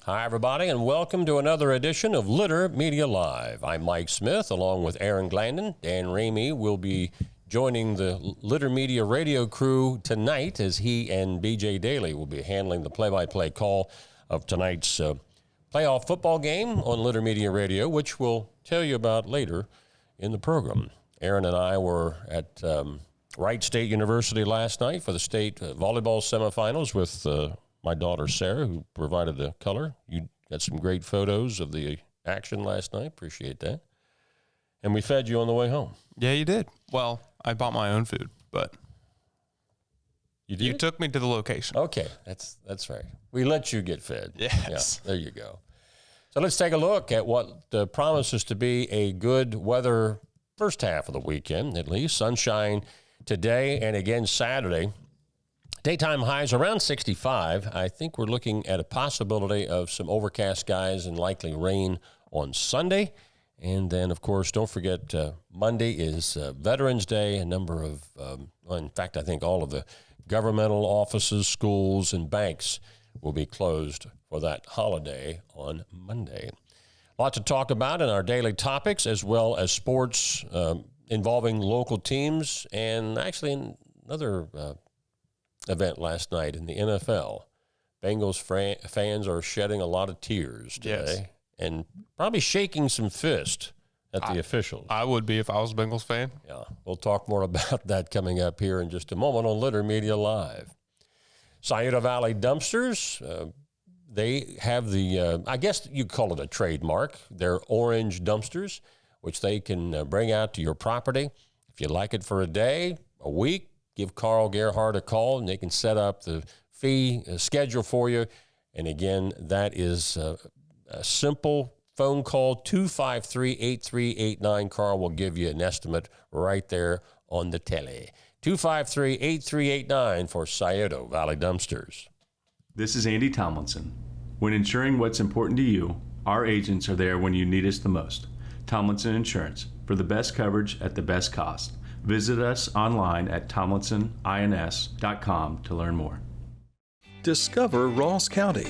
Hi, everybody, and welcome to another edition of Litter Media Live. I'm Mike Smith, along with Aaron Glandon. Dan Ramey will be joining the Litter Media radio crew tonight as he and BJ Daly will be handling the play-by-play call of tonight's playoff football game on Litter Media Radio, which we'll tell you about later in the program. Aaron and I were at Wright State University last night for the state volleyball semifinals with my daughter, Sarah, who provided the color. You got some great photos of the action last night. Appreciate that. And we fed you on the way home. Yeah, you did. Well, I bought my own food, but you took me to the location. Okay, that's right. We let you get fed. Yes. Yeah, there you go. So let's take a look at what promises to be a good weather first half of the weekend, at least. Sunshine today and again Saturday. Daytime highs around 65. I think we're looking at a possibility of some overcast skies and likely rain on Sunday. And then, of course, don't forget Monday is Veterans Day. A number of, in fact, I think all of the governmental offices, schools, and banks will be closed for that holiday on Monday. A lot to talk about in our daily topics, as well as sports involving local teams, and actually another event last night in the NFL. Bengals fans are shedding a lot of tears today and probably shaking some fists at the officials. I would be if I was a Bengals fan. Yeah, we'll talk more about that coming up here in just a moment on Litter Media Live. Scioto Valley Dumpsters, they have the, I guess you call it a trademark, their orange dumpsters, which they can bring out to your property. If you like it for a day, a week, give Carl Gerhardt a call, and they can set up the fee schedule for you. And again, that is a simple phone call, 253-8389. Carl will give you an estimate right there on the tele. 253-8389 for Scioto Valley Dumpsters. This is Andy Tomlinson. When ensuring what's important to you, our agents are there when you need us the most. Tomlinson Insurance, for the best coverage at the best cost. Visit us online at tomlinsonins.com to learn more. Discover Ross County.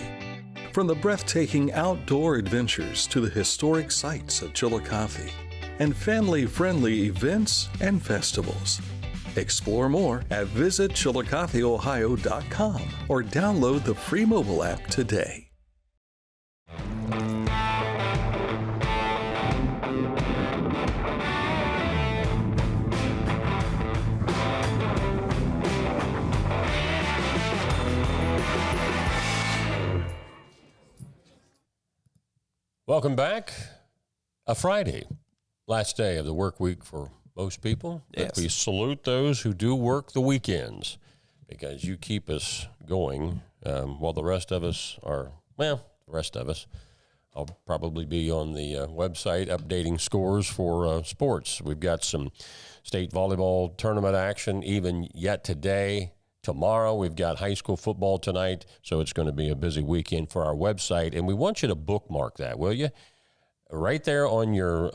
From the breathtaking outdoor adventures to the historic sights of Chillicothe and family-friendly events and festivals. Explore more at visitchillicotheohio.com or download the free mobile app today. Welcome back. A Friday, last day of the work week for most people. Yes. But we salute those who do work the weekends because you keep us going while the rest of us are, I'll probably be on the website updating scores for sports. We've got some state volleyball tournament action even yet today. Tomorrow, we've got high school football tonight, so it's going to be a busy weekend for our website. And we want you to bookmark that, will you? Right there on your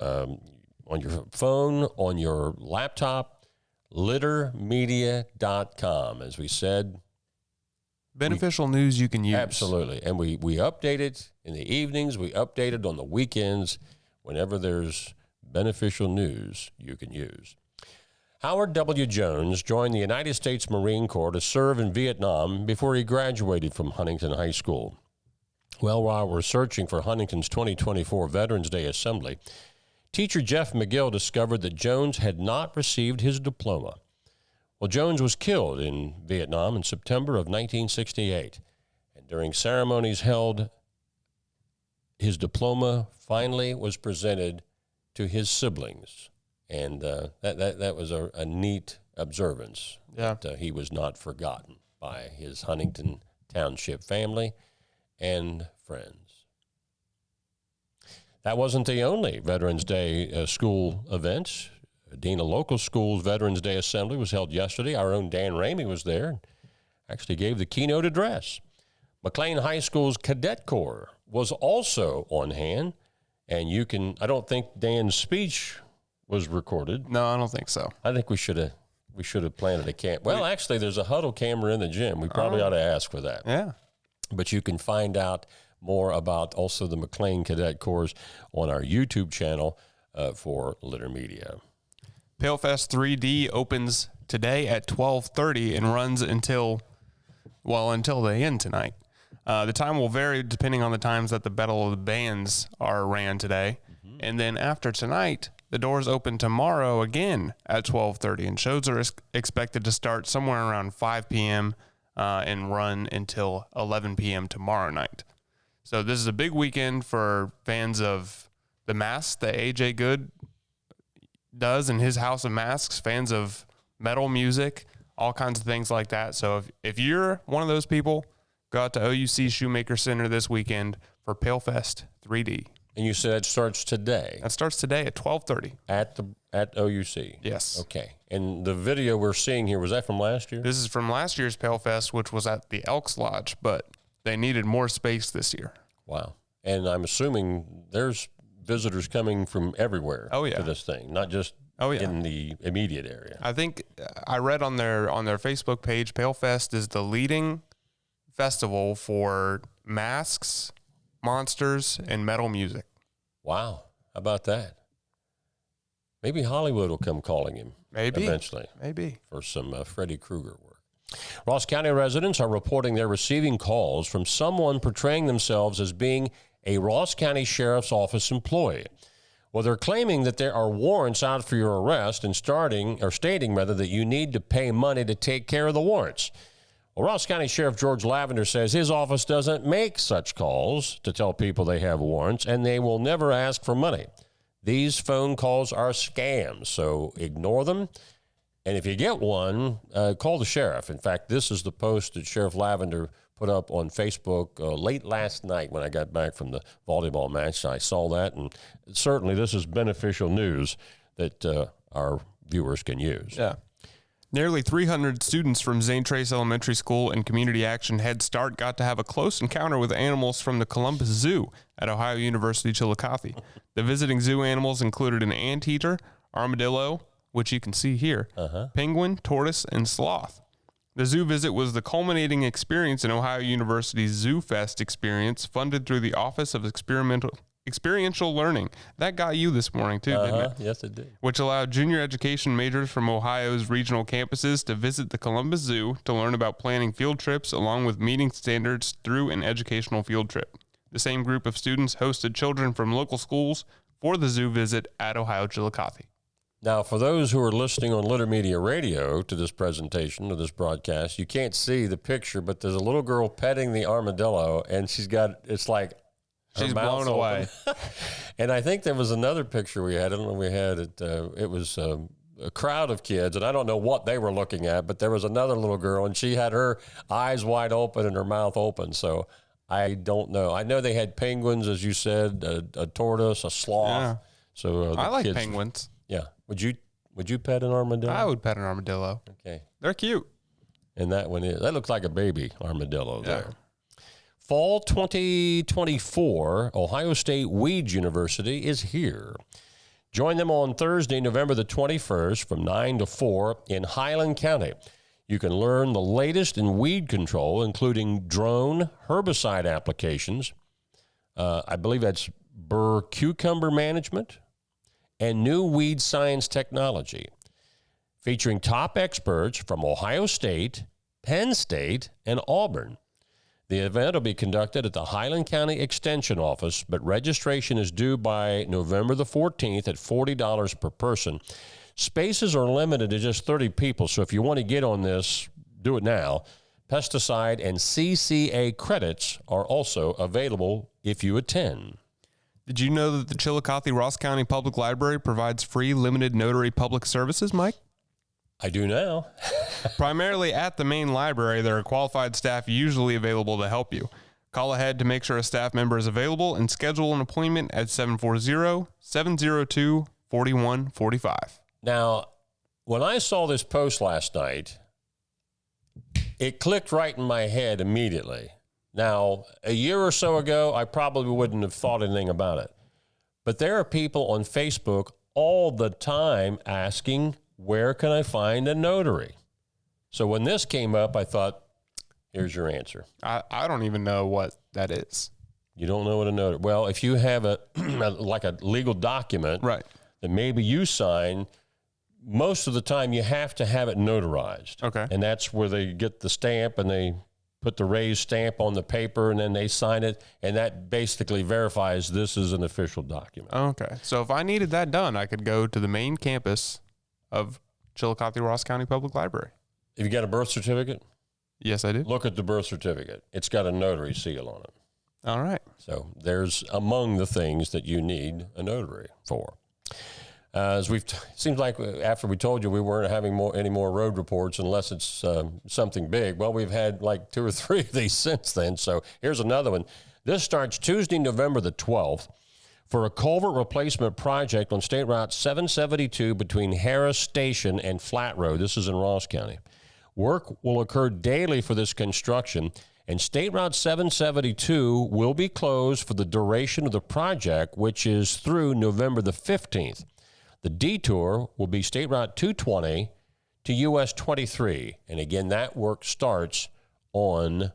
phone, on your laptop, littermedia.com. As we said, Beneficial news you can use. Absolutely. And we update it in the evenings. We update it on the weekends. Whenever there's beneficial news you can use. Howard W. Jones joined the United States Marine Corps to serve in Vietnam before he graduated from Huntington High School. Well, while we're searching for Huntington's 2024 Veterans Day Assembly, teacher Jeff McGill discovered that Jones had not received his diploma. Well, Jones was killed in Vietnam in September of 1968, and during ceremonies held, his diploma finally was presented to his siblings. And that was a neat observance. Yeah. That he was not forgotten by his Huntington Township family and friends. That wasn't the only Veterans Day school event. Dena Local School's Veterans Day Assembly was held yesterday. Our own Dan Ramey was there and actually gave the keynote address. McLean High School's Cadet Corps was also on hand. And I don't think Dan's speech was recorded. No, I don't think so. I think we should have planted a camp. Well, actually, there's a huddle camera in the gym. We probably ought to ask for that. Yeah. But you can find out more about also the McLean Cadet Corps on our YouTube channel for Litter Media. PaleFest 3D opens today at 12:30 and runs until they end tonight. The time will vary depending on the times that the Battle of the Bands are ran today. And then after tonight, the doors open tomorrow again at 12:30, and shows are expected to start somewhere around 5 p.m. And run until 11 p.m. tomorrow night. So this is a big weekend for fans of the masks that AJ Good does in his House of Masks, fans of metal music, all kinds of things like that. So if you're one of those people, go out to OUC Shoemaker Center this weekend for PaleFest 3D. And you said it starts today. That starts today at 12:30 at OUC. Yes. Okay. And the video we're seeing here, was that from last year? This is from last year's PaleFest, which was at the Elks Lodge, but they needed more space this year. Wow. And I'm assuming there's visitors coming from everywhere to this thing, not just in the immediate area. I think I read on their Facebook page, PaleFest is the leading festival for masks, monsters, and metal music. Wow. How about that? Maybe Hollywood will come calling him. Maybe. Eventually. Maybe. For some Freddy Krueger work. Ross County residents are reporting they're receiving calls from someone portraying themselves as being a Ross County Sheriff's Office employee. Well, they're claiming that there are warrants out for your arrest and stating that you need to pay money to take care of the warrants. Well, Ross County Sheriff George Lavender says his office doesn't make such calls to tell people they have warrants, and they will never ask for money. These phone calls are scams, so ignore them. And if you get one, call the sheriff. In fact, this is the post that Sheriff Lavender put up on Facebook late last night when I got back from the volleyball match. I saw that, and certainly this is beneficial news that our viewers can use. Yeah. Nearly 300 students from Zane Trace Elementary School and Community Action Head Start got to have a close encounter with animals from the Columbus Zoo at Ohio University Chillicothe. The visiting zoo animals included an anteater, armadillo, which you can see here, penguin, tortoise, and sloth. The zoo visit was the culminating experience in Ohio University's Zoo Fest experience, funded through the Office of Experiential Learning. That got you this morning, too, didn't it? Yes, it did. Which allowed junior education majors from Ohio's regional campuses to visit the Columbus Zoo to learn about planning field trips along with meeting standards through an educational field trip. The same group of students hosted children from local schools for the zoo visit at Ohio Chillicothe. Now, for those who are listening on Litter Media Radio to this presentation, to this broadcast, you can't see the picture, but there's a little girl petting the armadillo, and she's She's blown away. And I think there was another picture we had. I don't know, we had it. It was a crowd of kids, and I don't know what they were looking at, but there was another little girl, and she had her eyes wide open and her mouth open. So I don't know. I know they had penguins, as you said, a tortoise, a sloth. Yeah. So I like kids, penguins. Yeah. Would you pet an armadillo? I would pet an armadillo. Okay. They're cute. And that looks like a baby armadillo there. Fall 2024, Ohio State Weeds University is here. Join them on Thursday, November the 21st from 9 to 4 in Highland County. You can learn the latest in weed control, including drone herbicide applications. I believe that's burr cucumber management and new weed science technology, featuring top experts from Ohio State, Penn State, and Auburn. The event will be conducted at the Highland County Extension Office, but registration is due by November the 14th at $40 per person. Spaces are limited to just 30 people, so if you want to get on this, do it now. Pesticide and CCA credits are also available if you attend. Did you know that the Chillicothe Ross County Public Library provides free limited notary public services, Mike? I do now. Primarily at the main library, there are qualified staff usually available to help you. Call ahead to make sure a staff member is available and schedule an appointment at 740-702-4145. Now, when I saw this post last night, it clicked right in my head immediately. Now, a year or so ago, I probably wouldn't have thought anything about it. But there are people on Facebook all the time asking, where can I find a notary? So when this came up, I thought, here's your answer. I don't even know what that is. You don't know what a notary. Well, if you have like a legal document Right. that maybe you sign, most of the time you have to have it notarized. Okay. And that's where they get the stamp and they put the raised stamp on the paper and then they sign it. And that basically verifies this is an official document. Okay. So if I needed that done, I could go to the main campus of Chillicothe Ross County Public Library. If you got a birth certificate, Yes, I do. look at the birth certificate. It's got a notary seal on it. All right. So there's among the things that you need a notary for. As it seems like after we told you we weren't having any more road reports unless it's something big. Well, we've had like 2 or 3 of these since then. So here's another one. This starts Tuesday, November the 12th for a culvert replacement project on State Route 772 between Harris Station and Flat Road. This is in Ross County. Work will occur daily for this construction, and State Route 772 will be closed for the duration of the project, which is through November the 15th. The detour will be State Route 220 to US 23. And again, that work starts on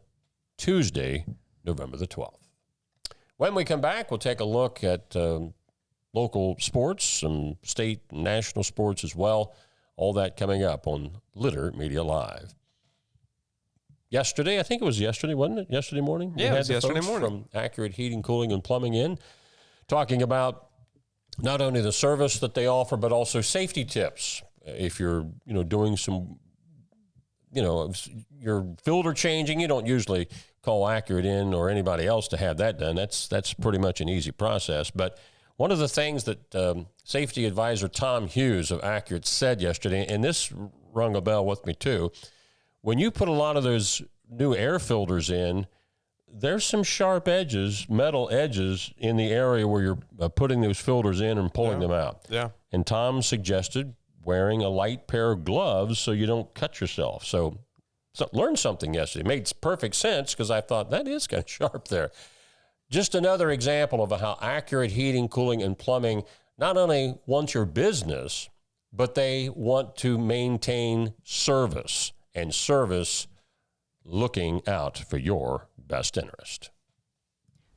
Tuesday, November the 12th. When we come back, we'll take a look at local sports, some state and national sports as well. All that coming up on Litter Media Live. Yesterday, I think it was yesterday, wasn't it? Yesterday morning? Yeah, it was yesterday morning. From Accurate Heating, Cooling, and Plumbing in, talking about not only the service that they offer, but also safety tips. If you're, doing some, your filter changing, you don't usually call Accurate in or anybody else to have that done. That's pretty much an easy process. But one of the things that safety advisor Tom Hughes of Accurate said yesterday, and this rung a bell with me too, when you put a lot of those new air filters in, there's some sharp edges, metal edges in the area where you're putting those filters in and pulling them out. Yeah. And Tom suggested wearing a light pair of gloves so you don't cut yourself. So learned something yesterday. It made perfect sense because I thought that is kind of sharp there. Just another example of how Accurate Heating, Cooling, and Plumbing not only wants your business, but they want to maintain service, and service looking out for your best interest.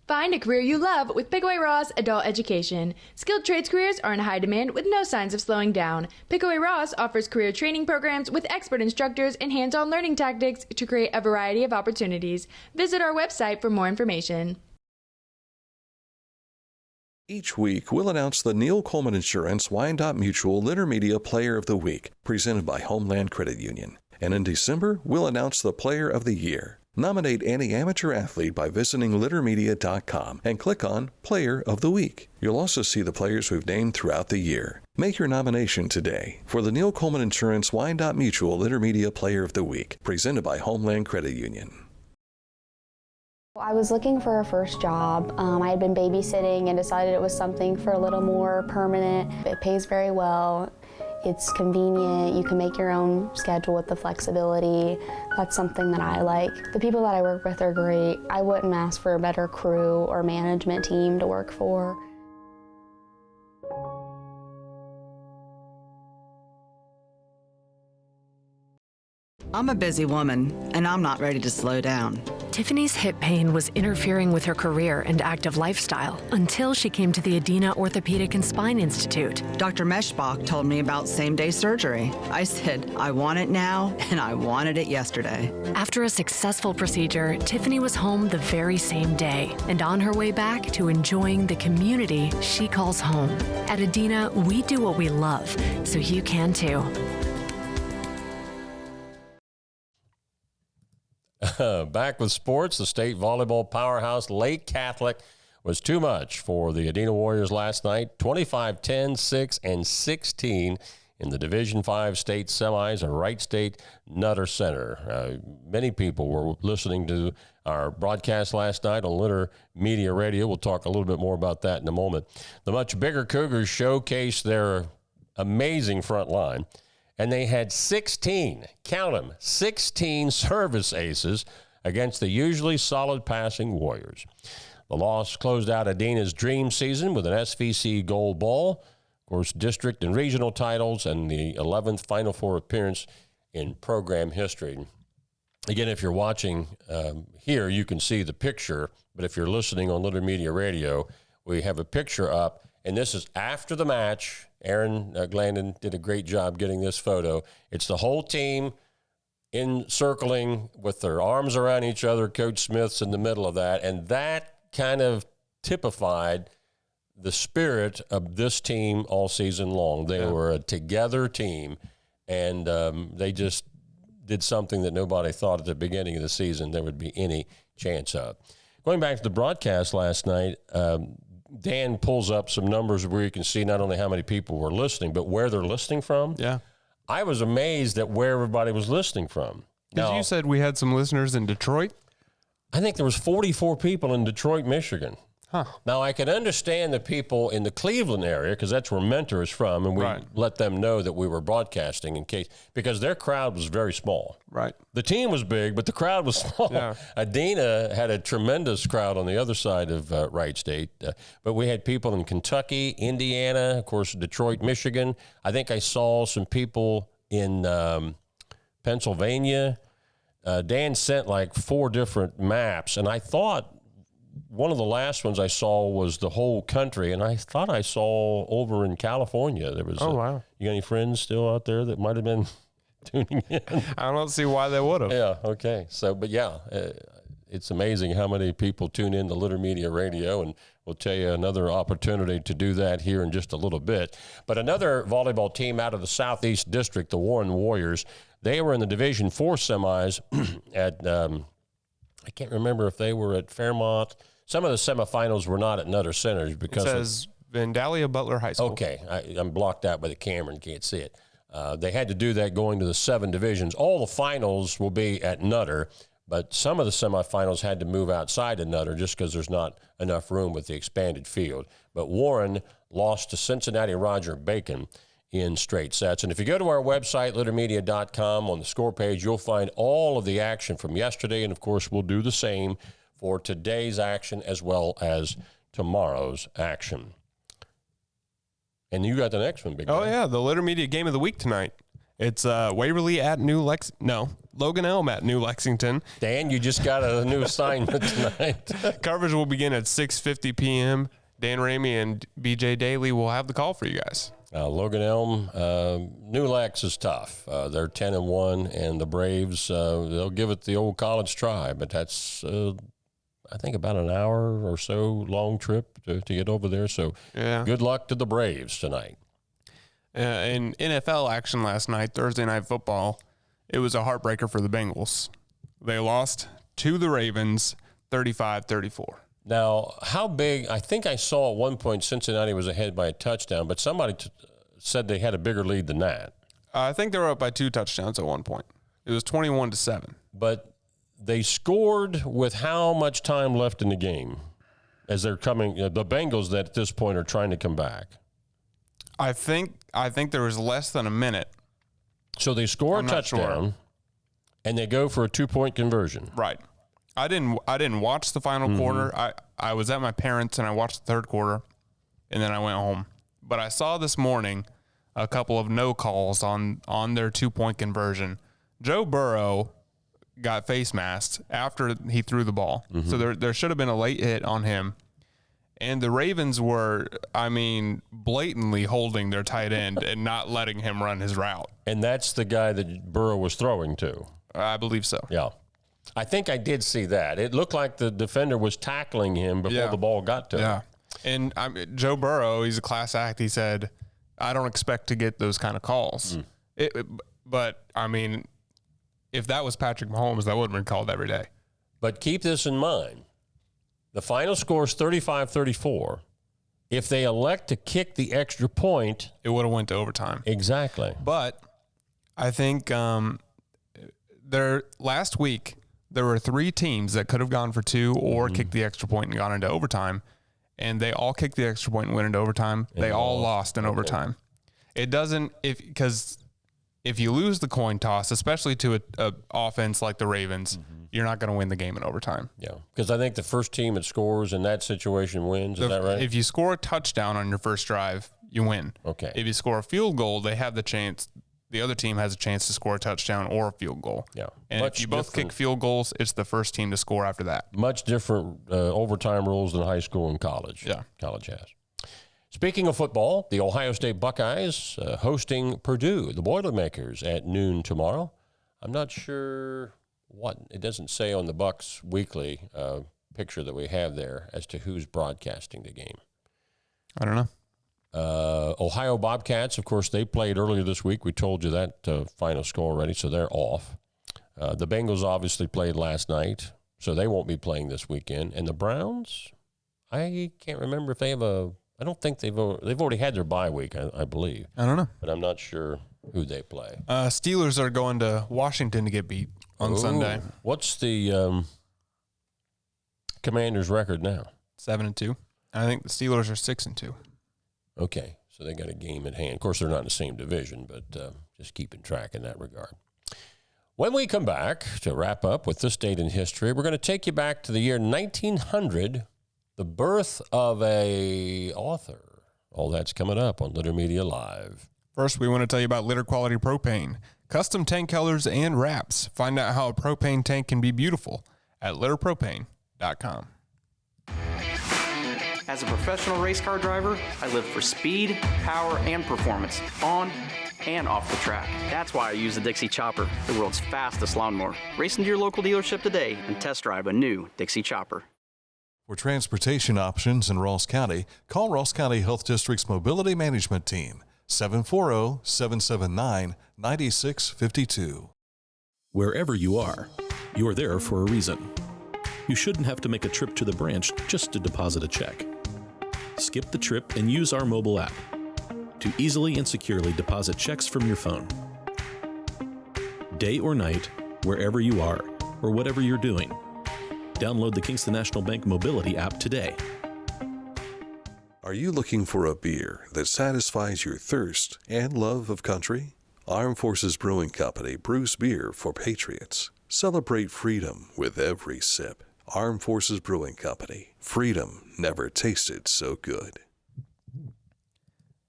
Find a career you love with Pickaway Ross Adult Education. Skilled trades careers are in high demand with no signs of slowing down. Pickaway Ross offers career training programs with expert instructors and hands-on learning tactics to create a variety of opportunities. Visit our website for more information. Each week, we'll announce the Neil Coleman Insurance Wyandotte Mutual Litter Media Player of the Week, presented by Homeland Credit Union. And in December, we'll announce the Player of the Year. Nominate any amateur athlete by visiting littermedia.com and click on Player of the Week. You'll also see the players we've named throughout the year. Make your nomination today for the Neil Coleman Insurance Wyandotte Mutual Litter Media Player of the Week, presented by Homeland Credit Union. I was looking for a first job. I had been babysitting and decided it was something for a little more permanent. It pays very well. It's convenient. You can make your own schedule with the flexibility. That's something that I like. The people that I work with are great. I wouldn't ask for a better crew or management team to work for. I'm a busy woman, and I'm not ready to slow down. Tiffany's hip pain was interfering with her career and active lifestyle until she came to the Adina Orthopedic and Spine Institute. Dr. Meshbach told me about same-day surgery. I said, I want it now, and I wanted it yesterday. After a successful procedure, Tiffany was home the very same day and on her way back to enjoying the community she calls home. At Adina, we do what we love, so you can too. Back with sports, the state volleyball powerhouse Lake Catholic was too much for the Adina Warriors last night. 25-10, 6, and 16 in the Division V state semis at Wright State Nutter Center. Many people were listening to our broadcast last night on Litter Media Radio. We'll talk a little bit more about that in a moment. The much bigger Cougars showcased their amazing front line. And they had 16, count them, 16 service aces against the usually solid passing Warriors. The loss closed out Adina's dream season with an SVC gold ball, of course, district and regional titles, and the 11th Final Four appearance in program history. Again, if you're watching here, you can see the picture. But if you're listening on Little Media Radio, we have a picture up. And this is after the match. Aaron Glandon did a great job getting this photo. It's the whole team encircling with their arms around each other. Coach Smith's in the middle of that. And that kind of typified the spirit of this team all season long. They were a together team, and they just did something that nobody thought at the beginning of the season there would be any chance of. Going back to the broadcast last night, Dan pulls up some numbers where you can see not only how many people were listening, but where they're listening from. Yeah. I was amazed at where everybody was listening from. Because you said we had some listeners in Detroit? I think there was 44 people in Detroit, Michigan. Huh. Now, I can understand the people in the Cleveland area because that's where Mentor is from, and we let them know that we were broadcasting in case, because their crowd was very small. Right. The team was big, but the crowd was small. Yeah. Adina had a tremendous crowd on the other side of Wright State, but we had people in Kentucky, Indiana, of course, Detroit, Michigan. I think I saw some people in Pennsylvania. Dan sent like 4 different maps, and I thought one of the last ones I saw was the whole country, and I thought I saw over in California. There was. Wow! You got any friends still out there that might have been tuning in? I don't see why they would have. Yeah. Okay. So, but yeah, it's amazing how many people tune in to Little Media Radio, and we'll tell you another opportunity to do that here in just a little bit. But another volleyball team out of the Southeast District, the Warren Warriors, they were in the Division IV semis at. I can't remember if they were at Fairmont. Some of the semifinals were not at Nutter Centers because it says Vandalia Butler High School. Okay, I'm blocked out by the camera and can't see it. They had to do that going to the 7 divisions. All the finals will be at Nutter, but some of the semifinals had to move outside of Nutter just because there's not enough room with the expanded field. But Warren lost to Cincinnati Roger Bacon in straight sets. And if you go to our website, littermedia.com, on the score page, you'll find all of the action from yesterday. And, of course, we'll do the same for today's action as well as tomorrow's action. And you got the next one, Big guy. Yeah, the Litter Media Game of the Week tonight. It's Waverly at Logan Elm at New Lexington. Dan, you just got a new assignment tonight. Coverage will begin at 6:50 p.m. Dan Ramey and BJ Daly will have the call for you guys. Logan Elm, New Lex is tough. They're 10-1, and the Braves, they'll give it the old college try, but that's, I think, about an hour or so long trip to get over there. So good luck to the Braves tonight. In NFL action last night, Thursday Night Football, it was a heartbreaker for the Bengals. They lost to the Ravens 35-34. Now, how big? I think I saw at one point Cincinnati was ahead by a touchdown, but somebody said they had a bigger lead than that. I think they were up by 2 touchdowns at one point. It was 21-7. But they scored with how much time left in the game as they're coming? The Bengals that at this point are trying to come back. I think there was less than a minute. So they score a touchdown, and they go for a 2-point conversion. Right. I didn't watch the final quarter. I was at my parents' and I watched the third quarter, and then I went home. But I saw this morning a couple of no calls on their 2-point conversion. Joe Burrow got face masked after he threw the ball. So there should have been a late hit on him. And the Ravens were, blatantly holding their tight end and not letting him run his route. And that's the guy that Burrow was throwing to. I believe so. Yeah. I think I did see that. It looked like the defender was tackling him before the ball got to him. And Joe Burrow, he's a class act. He said, I don't expect to get those kind of calls. But if that was Patrick Mahomes, that would have been called every day. But keep this in mind. The final score is 35-34. If they elect to kick the extra point, it would have went to overtime. Exactly. But I think last week, there were 3 teams that could have gone for 2 or kicked the extra point and gone into overtime, and they all kicked the extra point and went into overtime. They all lost in overtime. It doesn't because if you lose the coin toss, especially to a offense like the Ravens, you're not going to win the game in overtime. Yeah, because I think the first team that scores in that situation wins. Is that right? If you score a touchdown on your first drive, you win. Okay. If you score a field goal, they have the chance the other team has a chance to score a touchdown or a field goal. Yeah. And if you both kick field goals, it's the first team to score after that. Much different overtime rules than high school and college. Yeah. College has. Speaking of football, the Ohio State Buckeyes hosting Purdue, the Boilermakers, at noon tomorrow. I'm not sure what, it doesn't say on the Bucks Weekly picture that we have there as to who's broadcasting the game. I don't know. Ohio Bobcats, of course, they played earlier this week. We told you that final score already, so they're off. The Bengals obviously played last night, so they won't be playing this weekend. And the Browns, I can't remember if they have I don't think they've already had their bye week, I believe. I don't know. But I'm not sure who they play. Steelers are going to Washington to get beat on Sunday. What's the Commanders' record now? 7-2. I think the Steelers are 6-2. Okay, so they got a game at hand. Of course, they're not in the same division, but just keeping track in that regard. When we come back to wrap up with this date in history, we're going to take you back to the year 1900, the birth of a author. All that's coming up on Litter Media Live. First, we want to tell you about Litter Quality Propane. Custom tank colors and wraps. Find out how a propane tank can be beautiful at litterpropane.com. As a professional race car driver, I live for speed, power, and performance on and off the track. That's why I use the Dixie Chopper, the world's fastest lawnmower. Race into your local dealership today and test drive a new Dixie Chopper. For transportation options in Ross County, call Ross County Health District's Mobility Management Team, 740-779-9652. Wherever you are, you're there for a reason. You shouldn't have to make a trip to the branch just to deposit a check. Skip the trip and use our mobile app to easily and securely deposit checks from your phone. Day or night, wherever you are, or whatever you're doing, download the Kingston National Bank Mobility app today. Are you looking for a beer that satisfies your thirst and love of country? Armed Forces Brewing Company brews beer for patriots. Celebrate freedom with every sip. Armed Forces Brewing Company. Freedom never tasted so good.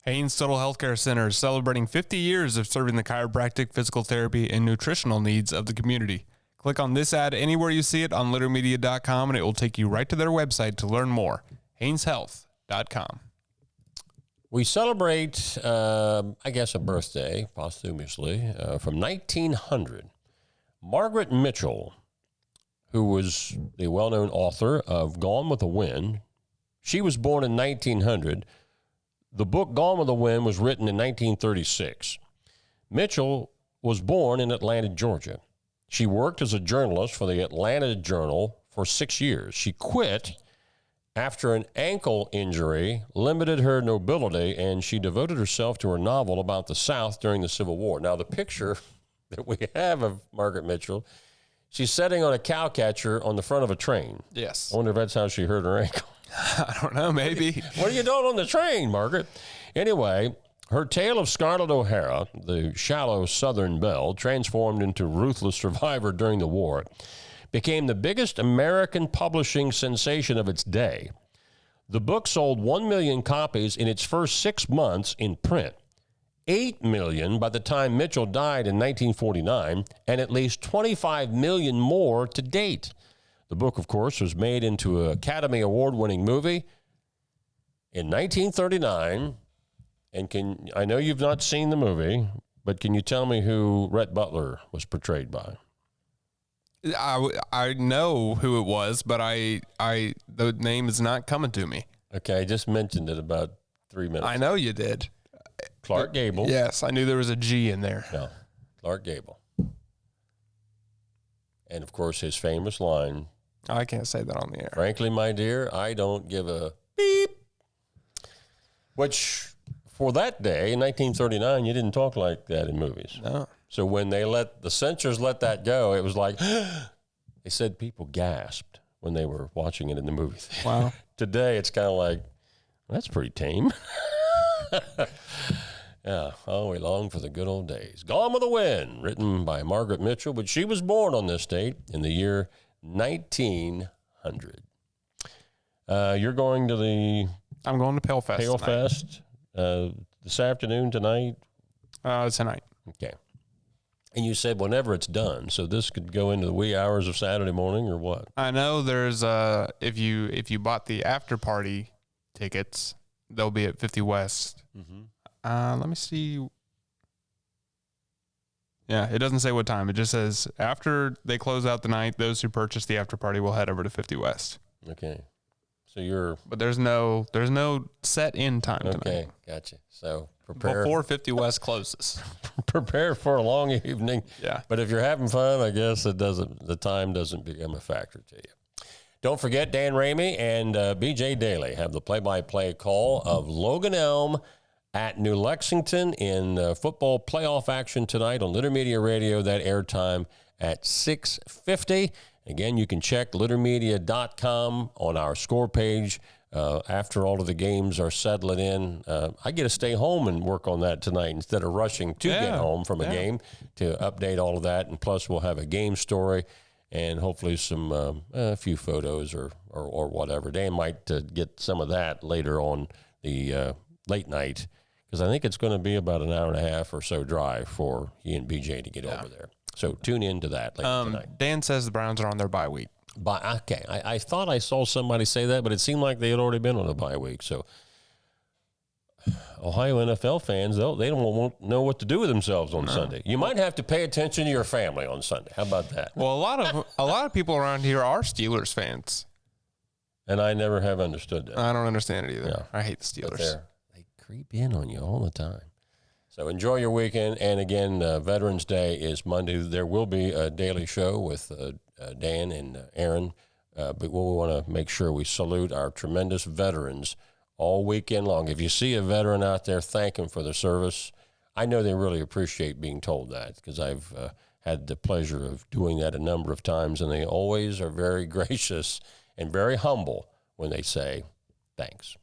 Haynes Total Healthcare Center is celebrating 50 years of serving the chiropractic, physical therapy, and nutritional needs of the community. Click on this ad anywhere you see it on littermedia.com, and it will take you right to their website to learn more. HaynesHealth.com. We celebrate, I guess, a birthday, posthumously, from 1900. Margaret Mitchell, who was the well-known author of Gone with the Wind. She was born in 1900. The book Gone with the Wind was written in 1936. Mitchell was born in Atlanta, Georgia. She worked as a journalist for the Atlanta Journal for 6 years. She quit after an ankle injury limited her mobility, and she devoted herself to her novel about the South during the Civil War. Now, the picture that we have of Margaret Mitchell, she's sitting on a cow catcher on the front of a train. Yes. I wonder if that's how she hurt her ankle. I don't know, maybe. What are you doing on the train, Margaret? Anyway, her tale of Scarlett O'Hara, the shallow Southern belle, transformed into ruthless survivor during the war, became the biggest American publishing sensation of its day. The book sold 1 million copies in its first 6 months in print, 8 million by the time Mitchell died in 1949, and at least 25 million more to date. The book, of course, was made into an Academy Award-winning movie in 1939. And I know you've not seen the movie, but can you tell me who Rhett Butler was portrayed by? I know who it was, but the name is not coming to me. Okay, I just mentioned it about 3 minutes. I know you did. Clark Gable. Yes, I knew there was a G in there. No, Clark Gable. And, of course, his famous line. I can't say that on the air. Frankly, my dear, I don't give a beep. Which, for that day, in 1939, you didn't talk like that in movies. No. So when the censors let that go, it was like, they said people gasped when they were watching it in the movie theater. Wow. Today, it's kind of like, that's pretty tame. Yeah, oh, we long for the good old days. Gone with the Wind, written by Margaret Mitchell, but she was born on this date in the year 1900. You're going to I'm going to Pale Fest. Pale Fest this afternoon, tonight? Tonight. Okay. And you said whenever it's done, so this could go into the wee hours of Saturday morning or what? I know there's if you bought the after party tickets, they'll be at 50 West. Mm-hmm. Let me see. Yeah, it doesn't say what time. It just says after they close out the night, those who purchase the after party will head over to 50 West. Okay. So but there's no set in time tonight. Okay, gotcha. So prepare before 50 West closes. Prepare for a long evening. Yeah. But if you're having fun, I guess the time doesn't become a factor to you. Don't forget, Dan Ramey and BJ Daly have the play-by-play call of Logan Elm at New Lexington in football playoff action tonight on Litter Media Radio. That airtime at 6:50. Again, you can check littermedia.com on our score page. After all of the games are settling in, I get to stay home and work on that tonight instead of rushing to get home from a game to update all of that. And plus, we'll have a game story and hopefully a few photos or whatever. Dan might get some of that later on the late night, because I think it's going to be about an hour and a half or so drive for he and BJ to get over there. So tune in to that later tonight. Dan says the Browns are on their bye week. Okay, I thought I saw somebody say that, but it seemed like they had already been on a bye week. So Ohio NFL fans, they don't know what to do with themselves on Sunday. You might have to pay attention to your family on Sunday. How about that? Well, a lot of people around here are Steelers fans, and I never have understood that. I don't understand it either. Yeah. I hate the Steelers. They creep in on you all the time. So enjoy your weekend. And again, Veterans Day is Monday. There will be a daily show with Dan and Aaron, but we want to make sure we salute our tremendous veterans all weekend long. If you see a veteran out there, thank them for their service. I know they really appreciate being told that, because I've had the pleasure of doing that a number of times, and they always are very gracious and very humble when they say thanks.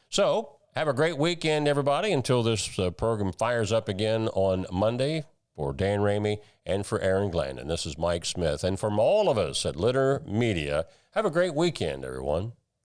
So have a great weekend, everybody, until this program fires up again on Monday. For Dan Ramey and for Aaron Glenn, and this is Mike Smith. And from all of us at Litter Media, have a great weekend, everyone.